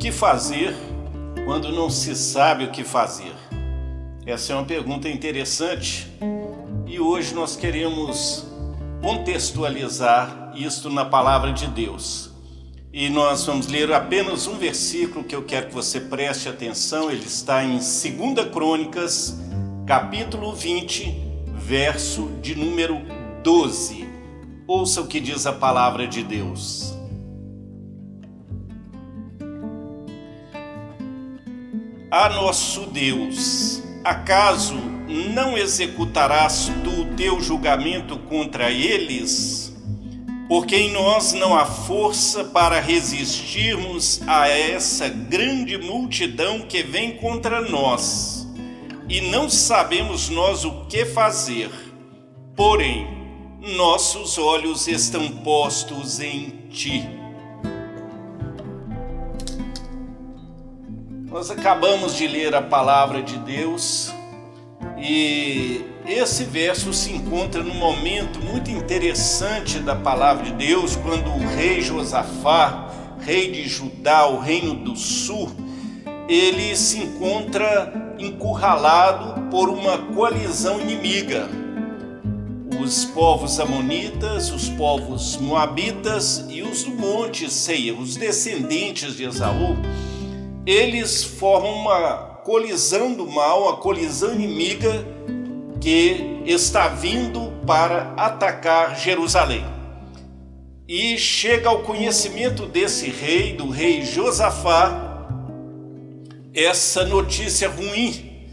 que fazer quando não se sabe o que fazer? Essa é uma pergunta interessante e hoje nós queremos contextualizar isto na palavra de Deus. E nós vamos ler apenas um versículo que eu quero que você preste atenção. Ele está em 2 Crônicas, capítulo 20, verso de número 12. Ouça o que diz a palavra de Deus. Ah, nosso Deus, acaso não executarás tu o teu julgamento contra eles? Porque em nós não há força para resistirmos a essa grande multidão que vem contra nós, e não sabemos nós o que fazer. Porém, nossos olhos estão postos em ti. Nós acabamos de ler a palavra de Deus e esse verso se encontra num momento muito interessante da palavra de Deus, quando o rei Josafá, rei de Judá, o reino do sul, ele se encontra encurralado por uma coalizão inimiga. Os povos amonitas, os povos moabitas e os do monte Seir, os descendentes de Esaú, eles formam uma colisão do mal, uma colisão inimiga que está vindo para atacar Jerusalém. E chega ao conhecimento desse rei, do rei Josafá, essa notícia ruim,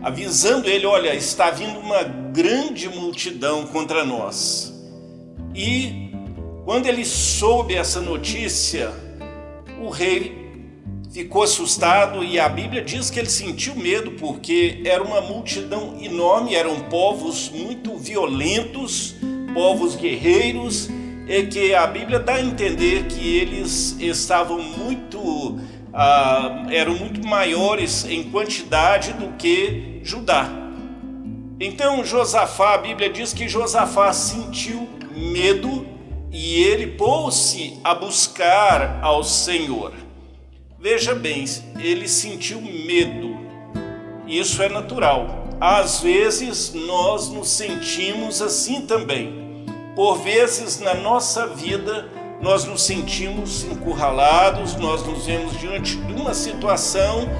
avisando ele, olha, está vindo uma grande multidão contra nós. E quando ele soube essa notícia, o rei ficou assustado e a Bíblia diz que ele sentiu medo porque era uma multidão enorme, eram povos muito violentos, povos guerreiros, e que a Bíblia dá a entender que eles estavam eram muito maiores em quantidade do que Judá. Então Josafá, a Bíblia diz que Josafá sentiu medo e ele pôs-se a buscar ao Senhor. Veja bem, ele sentiu medo. Isso é natural. Às vezes nós nos sentimos assim também. Por vezes na nossa vida nós nos sentimos encurralados, nós nos vemos diante de uma situação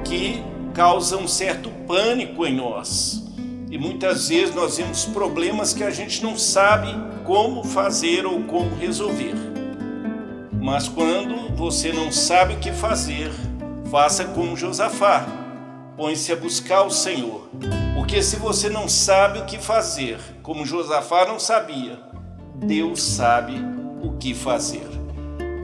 que causa um certo pânico em nós. E muitas vezes nós vemos problemas que a gente não sabe como fazer ou como resolver. Mas quando você não sabe o que fazer, faça como Josafá, põe-se a buscar o Senhor. Porque se você não sabe o que fazer, como Josafá não sabia, Deus sabe o que fazer.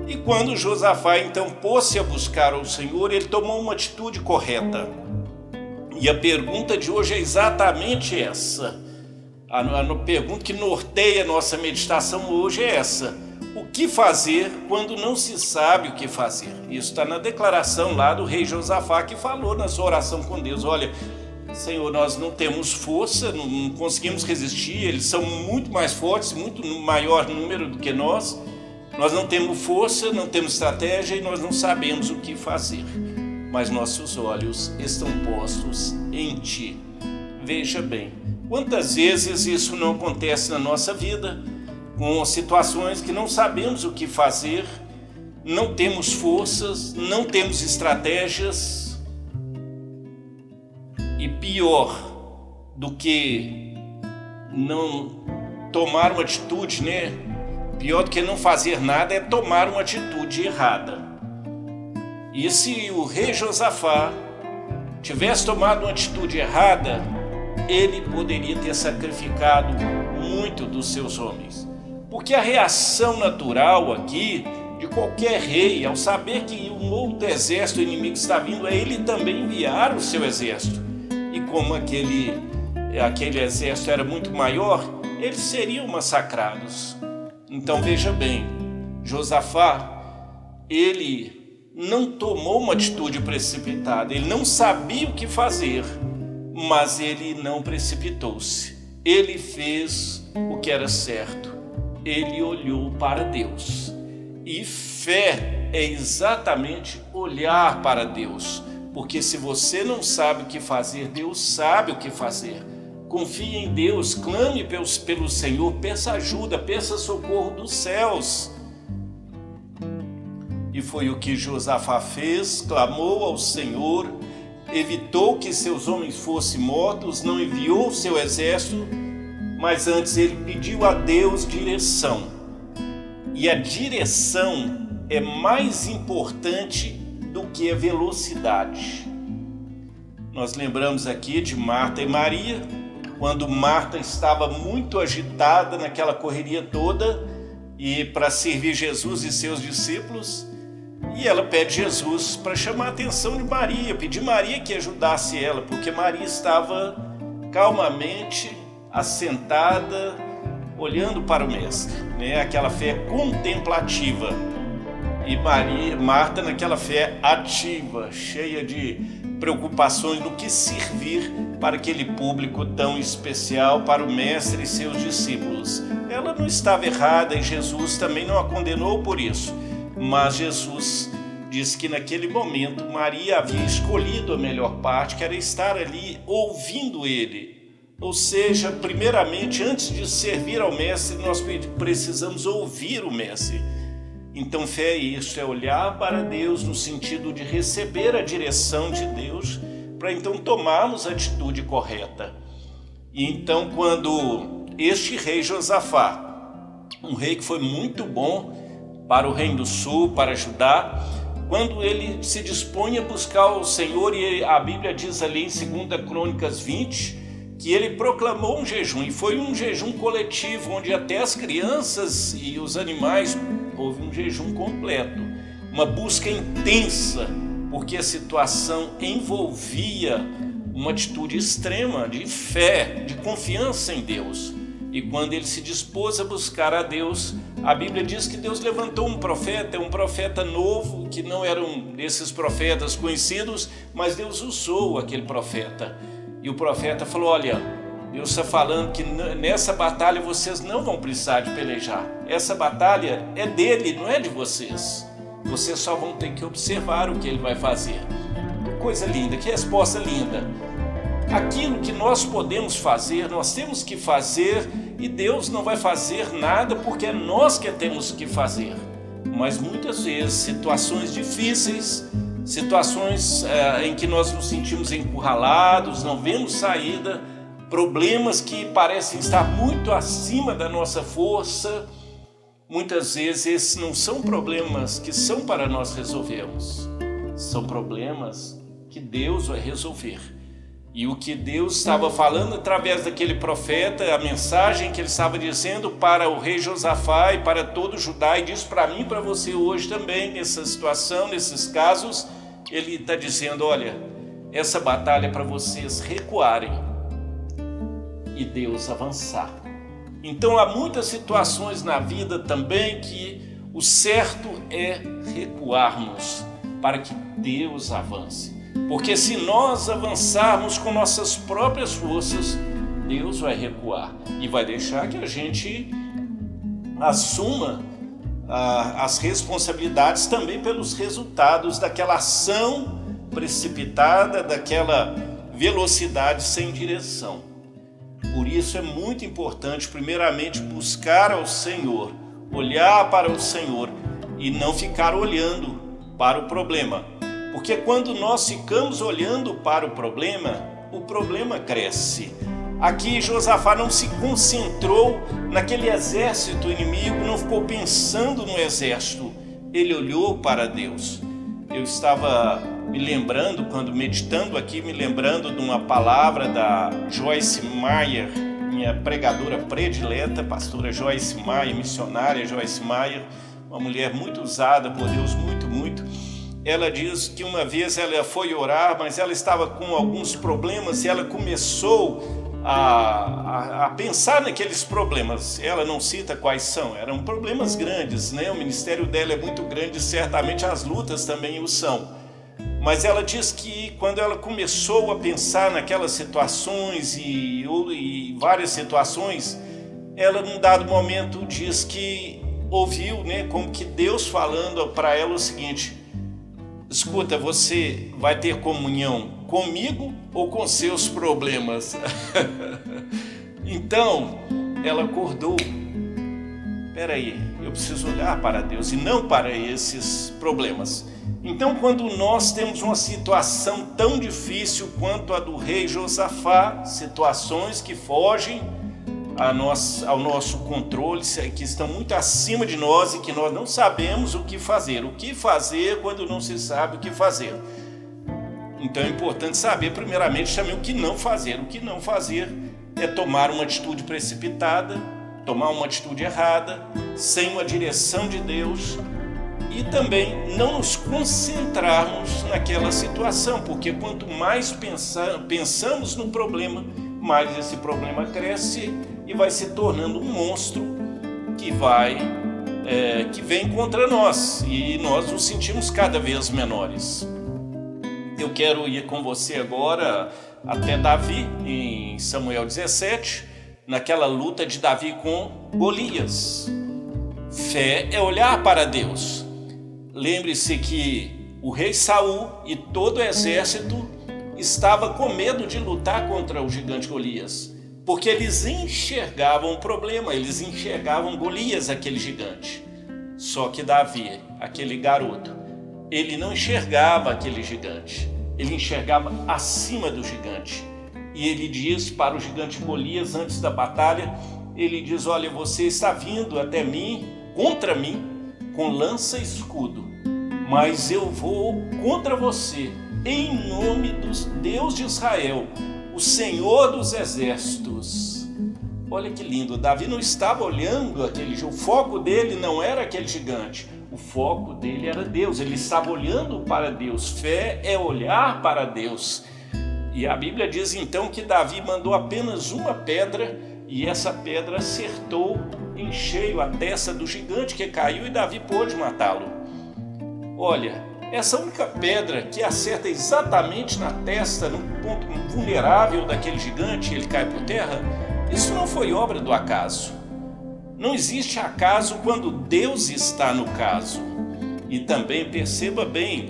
E quando Josafá então pôs-se a buscar o Senhor, ele tomou uma atitude correta. E a pergunta de hoje é exatamente essa. A pergunta que norteia a nossa meditação hoje é essa. O que fazer quando não se sabe o que fazer? Isso está na declaração lá do rei Josafá, que falou na sua oração com Deus. Olha, Senhor, nós não temos força, não conseguimos resistir, eles são muito mais fortes, muito maior número do que nós. Nós não temos força, não temos estratégia e nós não sabemos o que fazer. Mas nossos olhos estão postos em Ti. Veja bem, quantas vezes isso não acontece na nossa vida, com situações que não sabemos o que fazer, não temos forças, não temos estratégias. E pior do que não tomar uma atitude, pior do que não fazer nada é tomar uma atitude errada. E se o rei Josafá tivesse tomado uma atitude errada, ele poderia ter sacrificado muito dos seus homens. Porque a reação natural aqui de qualquer rei, ao saber que um outro exército inimigo está vindo, é ele também enviar o seu exército. E como aquele exército era muito maior, eles seriam massacrados. Então veja bem, Josafá, ele não tomou uma atitude precipitada, ele não sabia o que fazer, mas ele não precipitou-se. Ele fez o que era certo. Ele olhou para Deus. E fé é exatamente olhar para Deus. Porque se você não sabe o que fazer, Deus sabe o que fazer. Confie em Deus, clame pelo Senhor, peça ajuda, peça socorro dos céus. E foi o que Josafá fez, clamou ao Senhor, evitou que seus homens fossem mortos, não enviou seu exército, mas antes ele pediu a Deus direção. E a direção é mais importante do que a velocidade. Nós lembramos aqui de Marta e Maria, quando Marta estava muito agitada naquela correria toda e para servir Jesus e seus discípulos, e ela pede Jesus para chamar a atenção de Maria, pedir Maria que ajudasse ela, porque Maria estava calmamente assentada, olhando para o Mestre, né? Aquela fé contemplativa. E Marta naquela fé ativa, cheia de preocupações no que servir para aquele público tão especial, para o Mestre e seus discípulos. Ela não estava errada e Jesus também não a condenou por isso. Mas Jesus diz que naquele momento Maria havia escolhido a melhor parte, que era estar ali ouvindo ele. Ou seja, primeiramente, antes de servir ao Mestre, nós precisamos ouvir o Mestre. Então fé é isso, é olhar para Deus no sentido de receber a direção de Deus, para então tomarmos a atitude correta. E então quando este rei Josafá, um rei que foi muito bom para o reino do sul, para Judá, quando ele se dispõe a buscar o Senhor, e a Bíblia diz ali em 2 Crônicas 20, que ele proclamou um jejum, e foi um jejum coletivo, onde até as crianças e os animais, houve um jejum completo, uma busca intensa, porque a situação envolvia uma atitude extrema de fé, de confiança em Deus. E quando ele se dispôs a buscar a Deus, a Bíblia diz que Deus levantou um profeta novo, que não era um desses profetas conhecidos, mas Deus usou aquele profeta. E o profeta falou: olha, Deus está falando que nessa batalha vocês não vão precisar de pelejar. Essa batalha é dele, não é de vocês. Vocês só vão ter que observar o que ele vai fazer. Que coisa linda, que resposta linda. Aquilo que nós podemos fazer, nós temos que fazer, e Deus não vai fazer nada porque é nós que temos que fazer. Mas muitas vezes situações difíceis, situações em que nós nos sentimos encurralados, não vemos saída, problemas que parecem estar muito acima da nossa força, muitas vezes esses não são problemas que são para nós resolvermos, são problemas que Deus vai resolver. E o que Deus estava falando através daquele profeta, a mensagem que ele estava dizendo para o rei Josafá e para todo Judá, e diz para mim e para você hoje também, nessa situação, nesses casos, ele está dizendo: olha, essa batalha é para vocês recuarem e Deus avançar. Então há muitas situações na vida também que o certo é recuarmos para que Deus avance. Porque se nós avançarmos com nossas próprias forças, Deus vai recuar e vai deixar que a gente assuma as responsabilidades também pelos resultados daquela ação precipitada, daquela velocidade sem direção. Por isso é muito importante, primeiramente, buscar ao Senhor, olhar para o Senhor e não ficar olhando para o problema. Porque quando nós ficamos olhando para o problema cresce. Aqui Josafá não se concentrou naquele exército inimigo, não ficou pensando no exército, ele olhou para Deus. Eu estava me lembrando, quando meditando aqui, me lembrando de uma palavra da Joyce Meyer, minha pregadora predileta, pastora Joyce Meyer, missionária Joyce Meyer, uma mulher muito usada por Deus, muito. Ela diz que uma vez ela foi orar, mas ela estava com alguns problemas e ela começou a pensar naqueles problemas. Ela não cita quais são, eram problemas grandes, né? O ministério dela é muito grande, certamente as lutas também o são. Mas ela diz que quando ela começou a pensar naquelas situações e várias situações, ela num dado momento diz que ouviu, né, como que Deus falando para ela o seguinte: escuta, você vai ter comunhão comigo ou com seus problemas? Então, ela acordou. Peraí, eu preciso olhar para Deus e não para esses problemas. Então, quando nós temos uma situação tão difícil quanto a do rei Josafá, situações que fogem ao nosso controle, que estão muito acima de nós e que nós não sabemos o que fazer. O que fazer quando não se sabe o que fazer? Então é importante saber, primeiramente, também o que não fazer. O que não fazer é tomar uma atitude precipitada, tomar uma atitude errada, sem uma direção de Deus, e também não nos concentrarmos naquela situação, porque quanto mais pensamos no problema, mais esse problema cresce e vai se tornando um monstro que vem contra nós, e nós nos sentimos cada vez menores. Eu quero ir com você agora até Davi, em Samuel 17, naquela luta de Davi com Golias. Fé é olhar para Deus. Lembre-se que o rei Saul e todo o exército estava com medo de lutar contra o gigante Golias, porque eles enxergavam o problema, eles enxergavam Golias, aquele gigante. Só que Davi, aquele garoto, ele não enxergava aquele gigante, ele enxergava acima do gigante. E ele diz para o gigante Golias, antes da batalha, ele diz: olha, você está vindo até mim, contra mim, com lança e escudo, mas eu vou contra você, em nome do Deus de Israel, o Senhor dos exércitos. Olha que lindo, Davi não estava olhando o foco dele não era aquele gigante, o foco dele era Deus, ele estava olhando para Deus. Fé é olhar para Deus. E a Bíblia diz então que Davi mandou apenas uma pedra, e essa pedra acertou em cheio a testa do gigante, que caiu, e Davi pôde matá-lo. Olha, essa única pedra que acerta exatamente na testa, no ponto vulnerável daquele gigante, ele cai por terra, isso não foi obra do acaso. Não existe acaso quando Deus está no caso. E também perceba bem,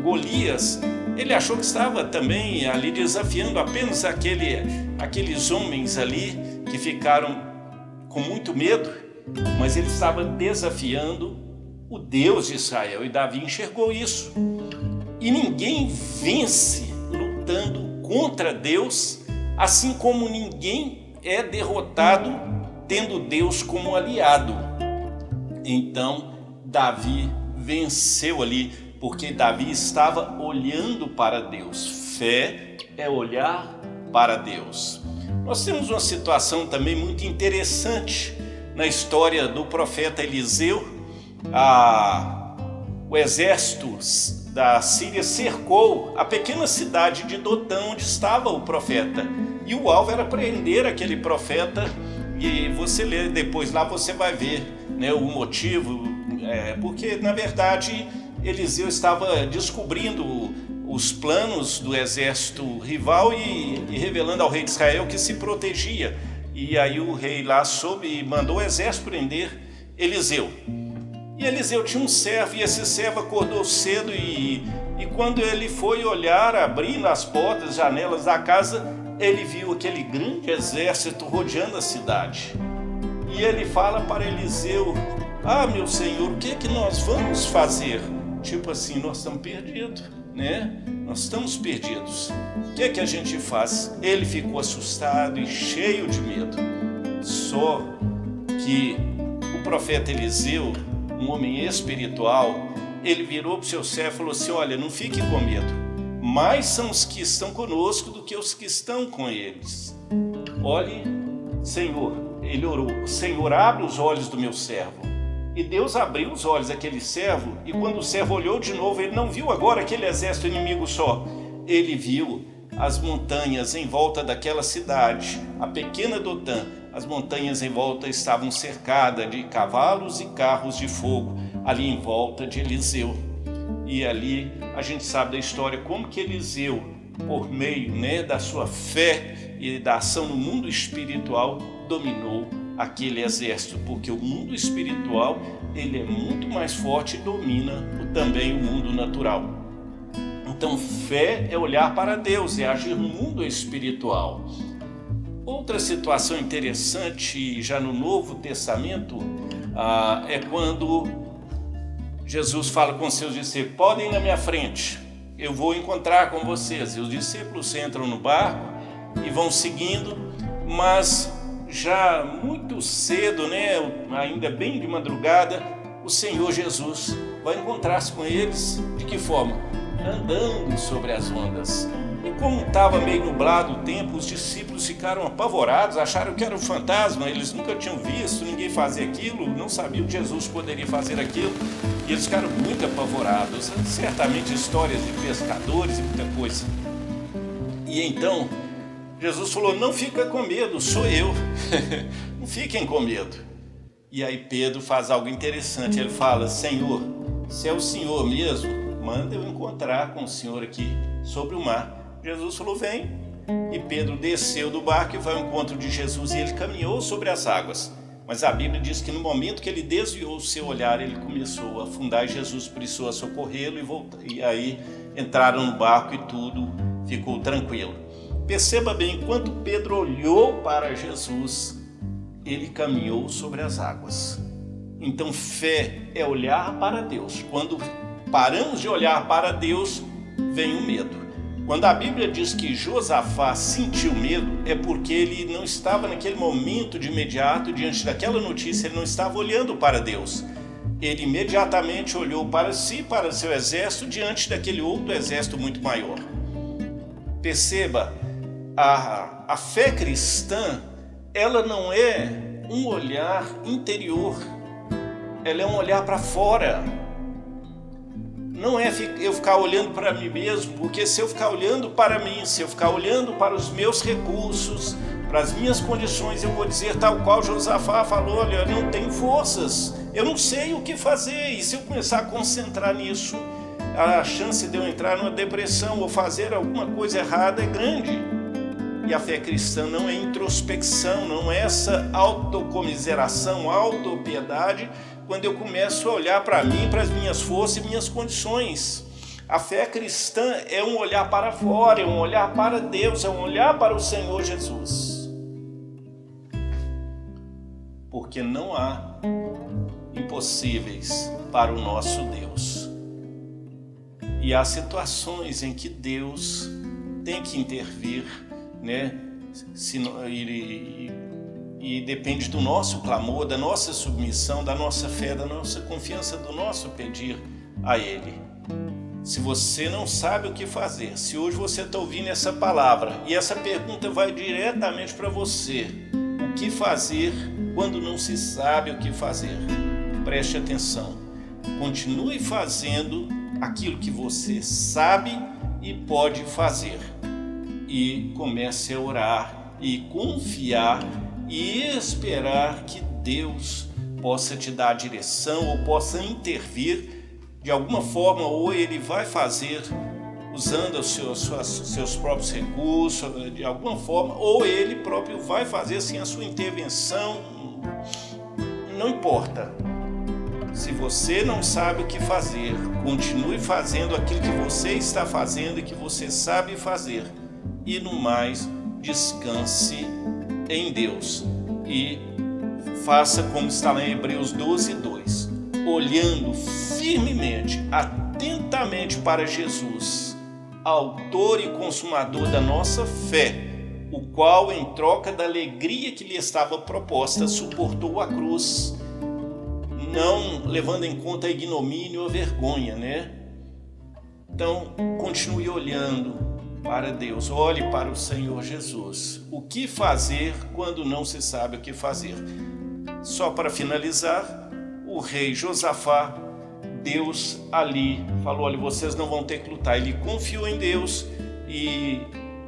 Golias, ele achou que estava também ali desafiando apenas aqueles homens ali que ficaram com muito medo, mas ele estava desafiando o Deus de Israel, e Davi enxergou isso. E ninguém vence lutando contra Deus, assim como ninguém é derrotado tendo Deus como aliado. Então Davi venceu ali, porque Davi estava olhando para Deus. Fé é olhar para Deus. Nós temos uma situação também muito interessante na história do profeta Eliseu. O exército da Síria cercou a pequena cidade de Dotã, onde estava o profeta, e o alvo era prender aquele profeta. E você lê depois lá, você vai ver, né, o motivo, porque na verdade Eliseu estava descobrindo os planos do exército rival e revelando ao rei de Israel que se protegia. E aí o rei lá soube e mandou o exército prender Eliseu. E Eliseu tinha um servo, e esse servo acordou cedo e quando ele foi olhar, abrindo as portas, janelas da casa, ele viu aquele grande exército rodeando a cidade. E ele fala para Eliseu: ah, meu senhor, o que é que nós vamos fazer? Tipo assim, nós estamos perdidos, né? Nós estamos perdidos. O que é que a gente faz? Ele ficou assustado e cheio de medo. Só que o profeta Eliseu, um homem espiritual, ele virou para o seu servo e falou assim: olha, não fique com medo. Mais são os que estão conosco do que os que estão com eles. Olhe, Senhor, ele orou: Senhor, abre os olhos do meu servo. E Deus abriu os olhos daquele servo, e quando o servo olhou de novo, ele não viu agora aquele exército inimigo só. Ele viu as montanhas em volta daquela cidade, a pequena Dotã. As montanhas em volta estavam cercadas de cavalos e carros de fogo, ali em volta de Eliseu. E ali a gente sabe da história como que Eliseu, por meio, né, da sua fé e da ação no mundo espiritual, dominou aquele exército, porque o mundo espiritual ele é muito mais forte e domina também o mundo natural. Então, fé é olhar para Deus, é agir no mundo espiritual. Outra situação interessante, já no Novo Testamento, é quando Jesus fala com seus discípulos: podem ir na minha frente, eu vou encontrar com vocês. E os discípulos entram no barco e vão seguindo, mas já muito cedo, ainda bem de madrugada, o Senhor Jesus vai encontrar-se com eles. De que forma? Andando sobre as ondas. E como estava meio nublado o tempo, os discípulos ficaram apavorados, acharam que era um fantasma, eles nunca tinham visto ninguém fazer aquilo, não sabiam que Jesus poderia fazer aquilo, e eles ficaram muito apavorados. Certamente histórias de pescadores e muita coisa. E então Jesus falou: não fica com medo, sou eu. Não fiquem com medo. E aí Pedro faz algo interessante, ele fala: Senhor, se é o Senhor mesmo, manda eu encontrar com o Senhor aqui sobre o mar. Jesus falou: vem. E Pedro desceu do barco e vai ao encontro de Jesus, e ele caminhou sobre as águas. Mas a Bíblia diz que no momento que ele desviou o seu olhar, ele começou a afundar, e Jesus precisou socorrê-lo e aí entraram no barco e tudo ficou tranquilo. Perceba bem, enquanto Pedro olhou para Jesus, ele caminhou sobre as águas. Então fé é olhar para Deus. Quando paramos de olhar para Deus, vem o medo. Quando a Bíblia diz que Josafá sentiu medo, é porque ele não estava naquele momento de imediato, diante daquela notícia, ele não estava olhando para Deus. Ele imediatamente olhou para si, para seu exército, diante daquele outro exército muito maior. Perceba, a fé cristã, ela não é um olhar interior, ela é um olhar para fora. Não é eu ficar olhando para mim mesmo, porque se eu ficar olhando para mim, se eu ficar olhando para os meus recursos, para as minhas condições, eu vou dizer tal qual Josafá falou: olha, eu não tenho forças, eu não sei o que fazer. E se eu começar a concentrar nisso, a chance de eu entrar numa depressão ou fazer alguma coisa errada é grande. E a fé cristã não é introspecção, não é essa autocomiseração, autopiedade, quando eu começo a olhar para mim, para as minhas forças e minhas condições. A fé cristã é um olhar para fora, é um olhar para Deus, é um olhar para o Senhor Jesus. Porque não há impossíveis para o nosso Deus. E há situações em que Deus tem que intervir, e depende do nosso clamor, da nossa submissão, da nossa fé, da nossa confiança, do nosso pedir a Ele. Se você não sabe o que fazer, se hoje você está ouvindo essa palavra e essa pergunta vai diretamente para você: o que fazer quando não se sabe o que fazer? Preste atenção, continue fazendo aquilo que você sabe e pode fazer, e comece a orar e confiar e esperar que Deus possa te dar a direção ou possa intervir de alguma forma, ou Ele vai fazer usando os seus próprios recursos de alguma forma, ou Ele próprio vai fazer assim a sua intervenção. Não importa. Se você não sabe o que fazer, continue fazendo aquilo que você está fazendo e que você sabe fazer. E no mais, descanse em Deus e faça como está lá em Hebreus 12:2, olhando firmemente, atentamente para Jesus, autor e consumador da nossa fé, o qual, em troca da alegria que lhe estava proposta, suportou a cruz, não levando em conta a ignomínia ou a vergonha, Então, continue olhando para Deus, olhe para o Senhor Jesus. O que fazer quando não se sabe o que fazer? Só para finalizar, o rei Josafá, Deus ali falou: olha, vocês não vão ter que lutar. Ele confiou em Deus e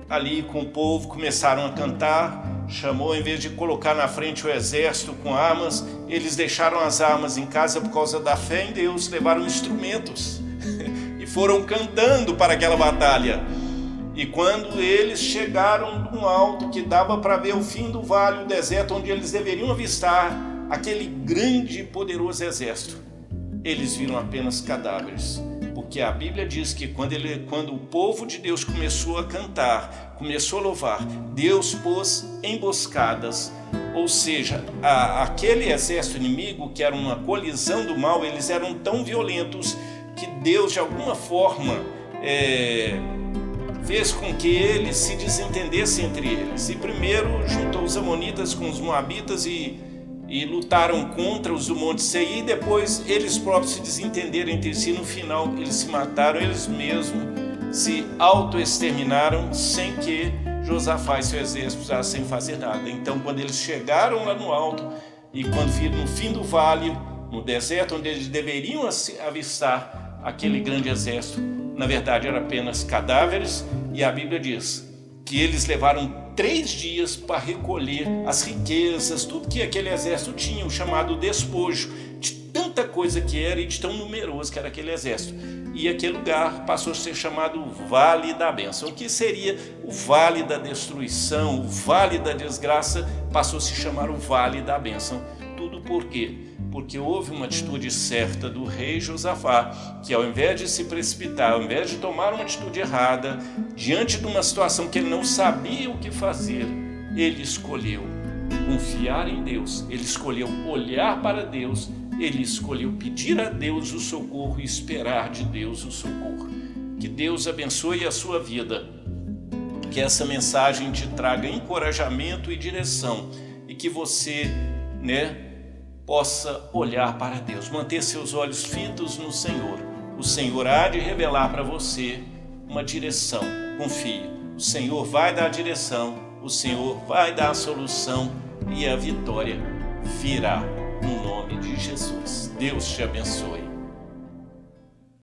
ali com o povo começaram a cantar. Chamou, em vez de colocar na frente o exército com armas, eles deixaram as armas em casa por causa da fé em Deus, levaram instrumentos e foram cantando para aquela batalha. E quando eles chegaram num alto que dava para ver o fim do vale, o deserto, onde eles deveriam avistar aquele grande e poderoso exército, eles viram apenas cadáveres. Porque a Bíblia diz que quando o povo de Deus começou a cantar, começou a louvar, Deus pôs emboscadas, ou seja, aquele exército inimigo, que era uma colisão do mal, eles eram tão violentos que Deus, de alguma forma, fez com que eles se desentendessem entre eles. E primeiro juntou os amonitas com os moabitas e lutaram contra os do Monte Seir, e depois eles próprios se desentenderam entre si. No final eles se mataram, eles mesmos se autoexterminaram, sem que Josafá e seu exército precisassem fazer nada. Então, quando eles chegaram lá no alto e quando viram no fim do vale, no deserto, onde eles deveriam avistar aquele grande exército, na verdade eram apenas cadáveres. E a Bíblia diz que eles levaram 3 dias para recolher as riquezas, tudo que aquele exército tinha, o chamado despojo, de tanta coisa que era e de tão numeroso que era aquele exército. E aquele lugar passou a ser chamado Vale da Bênção. O que seria o Vale da Destruição, o Vale da Desgraça, passou a se chamar o Vale da Bênção. Tudo por quê? Porque houve uma atitude certa do rei Josafá, que ao invés de se precipitar, ao invés de tomar uma atitude errada, diante de uma situação que ele não sabia o que fazer, ele escolheu confiar em Deus, ele escolheu olhar para Deus, ele escolheu pedir a Deus o socorro e esperar de Deus o socorro. Que Deus abençoe a sua vida, que essa mensagem te traga encorajamento e direção, e que você, possa olhar para Deus, manter seus olhos fitos no Senhor. O Senhor há de revelar para você uma direção. Confie, o Senhor vai dar a direção, o Senhor vai dar a solução e a vitória virá no nome de Jesus. Deus te abençoe.